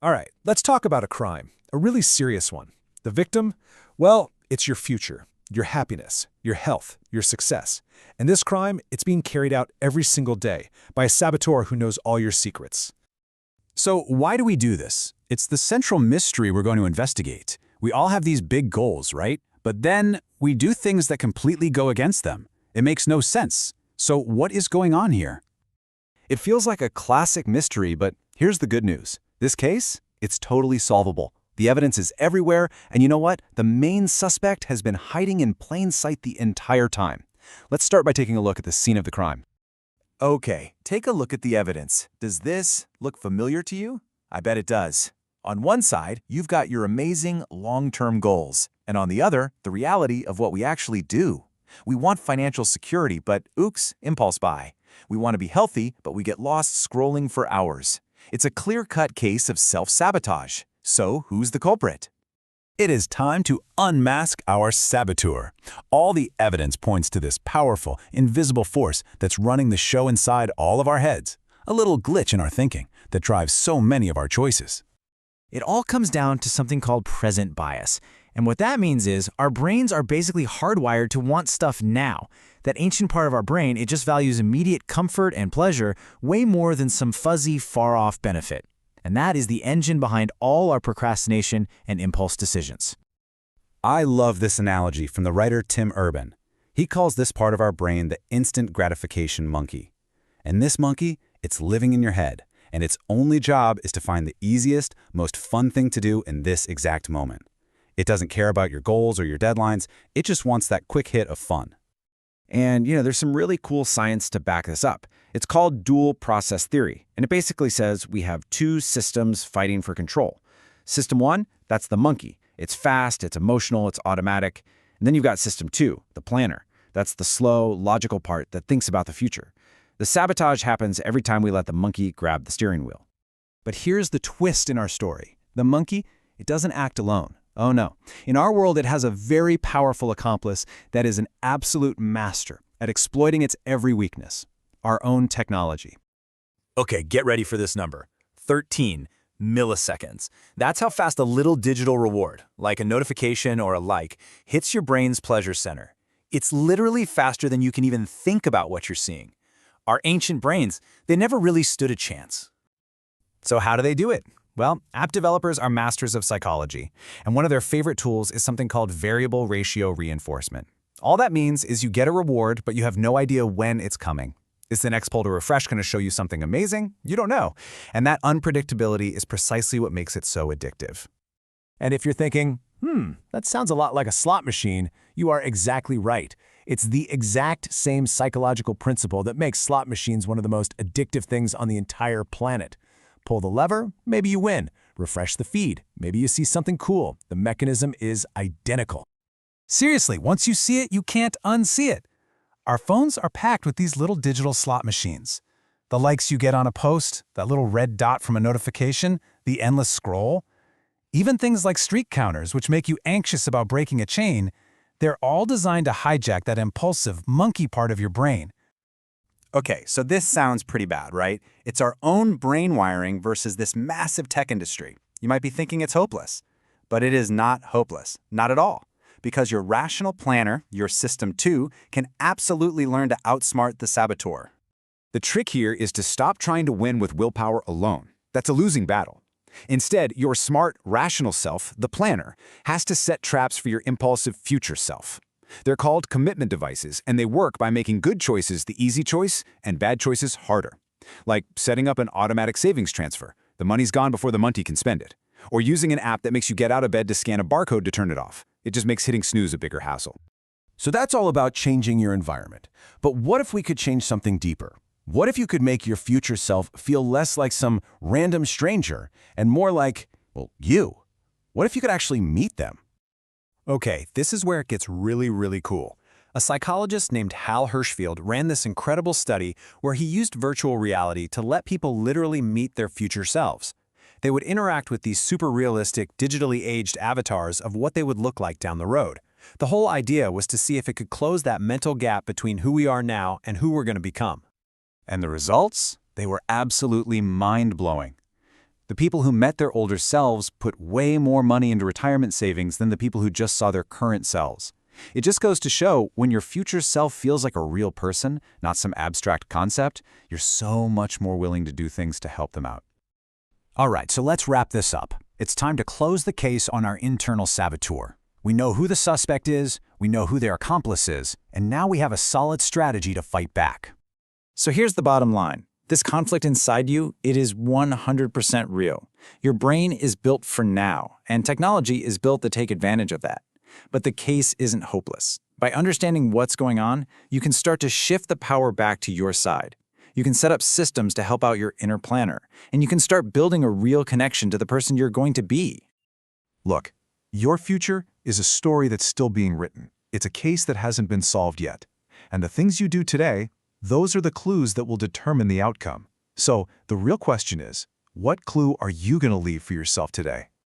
All right, let's talk about a crime, a really serious one. The victim? Well, it's your future, your happiness, your health, your success. And this crime, it's being carried out every single day by a saboteur who knows all your secrets. So why do we do this? It's the central mystery we're going to investigate. We all have these big goals, right? But then we do things that completely go against them. It makes no sense. So what is going on here? It feels like a classic mystery, but here's the good news. This case, it's totally solvable. The evidence is everywhere, and you know what? The main suspect has been hiding in plain sight the entire time. Let's start by taking a look at the scene of the crime. Okay, take a look at the evidence. Does this look familiar to you? I bet it does. On one side, you've got your amazing long-term goals, and on the other, the reality of what we actually do. We want financial security, but oops, impulse buy. We want to be healthy, but we get lost scrolling for hours. It's a clear-cut case of self-sabotage. So, who's the culprit? It is time to unmask our saboteur. All the evidence points to this powerful, invisible force that's running the show inside all of our heads. A little glitch in our thinking that drives so many of our choices. It all comes down to something called present bias. And what that means is our brains are basically hardwired to want stuff now. That ancient part of our brain, it just values immediate comfort and pleasure way more than some fuzzy, far-off benefit. And that is the engine behind all our procrastination and impulse decisions. I love this analogy from the writer Tim Urban. He calls this part of our brain the instant gratification monkey. And this monkey, it's living in your head, and its only job is to find the easiest, most fun thing to do in this exact moment. It doesn't care about your goals or your deadlines, it just wants that quick hit of fun. And, there's some really cool science to back this up. It's called dual process theory, and it basically says we have two systems fighting for control. System one, that's the monkey. It's fast, it's emotional, it's automatic. And then you've got system two, the planner. That's the slow, logical part that thinks about the future. The sabotage happens every time we let the monkey grab the steering wheel. But here's the twist in our story. The monkey, it doesn't act alone. Oh no. In our world, it has a very powerful accomplice that is an absolute master at exploiting its every weakness. Our own technology. Okay, get ready for this number. 13 milliseconds. That's how fast a little digital reward, like a notification or a like, hits your brain's pleasure center. It's literally faster than you can even think about what you're seeing. Our ancient brains, they never really stood a chance. So how do they do it? Well, app developers are masters of psychology, and one of their favorite tools is something called variable ratio reinforcement. All that means is you get a reward, but you have no idea when it's coming. Is the next poll to refresh going to show you something amazing? You don't know. And that unpredictability is precisely what makes it so addictive. And if you're thinking, that sounds a lot like a slot machine, you are exactly right. It's the exact same psychological principle that makes slot machines one of the most addictive things on the entire planet. Pull the lever, maybe you win. Refresh the feed, maybe you see something cool. The mechanism is identical. Seriously, once you see it, you can't unsee it. Our phones are packed with these little digital slot machines. The likes you get on a post, that little red dot from a notification, the endless scroll. Even things like streak counters, which make you anxious about breaking a chain, they're all designed to hijack that impulsive, monkey part of your brain. Okay, so this sounds pretty bad, right? It's our own brain wiring versus this massive tech industry. You might be thinking it's hopeless, but it is not hopeless, not at all. Because your rational planner, your system 2, can absolutely learn to outsmart the saboteur. The trick here is to stop trying to win with willpower alone. That's a losing battle. Instead, your smart, rational self, the planner, has to set traps for your impulsive future self. They're called commitment devices, and they work by making good choices the easy choice and bad choices harder. Like setting up an automatic savings transfer. The money's gone before the monkey can spend it. Or using an app that makes you get out of bed to scan a barcode to turn it off. It just makes hitting snooze a bigger hassle. So that's all about changing your environment. But what if we could change something deeper? What if you could make your future self feel less like some random stranger and more like, well, you? What if you could actually meet them? Okay, this is where it gets really, really cool. A psychologist named Hal Hershfield ran this incredible study where he used virtual reality to let people literally meet their future selves. They would interact with these super realistic, digitally aged avatars of what they would look like down the road. The whole idea was to see if it could close that mental gap between who we are now and who we're going to become. And the results? They were absolutely mind-blowing. The people who met their older selves put way more money into retirement savings than the people who just saw their current selves. It just goes to show, when your future self feels like a real person, not some abstract concept, you're so much more willing to do things to help them out. All right, so let's wrap this up. It's time to close the case on our internal saboteur. We know who the suspect is, we know who their accomplice is, and now we have a solid strategy to fight back. So here's the bottom line. This conflict inside you, it is 100% real. Your brain is built for now, and technology is built to take advantage of that. But the case isn't hopeless. By understanding what's going on, you can start to shift the power back to your side. You can set up systems to help out your inner planner, and you can start building a real connection to the person you're going to be. Look, your future is a story that's still being written. It's a case that hasn't been solved yet. And the things you do today, those are the clues that will determine the outcome. So the real question is, what clue are you going to leave for yourself today?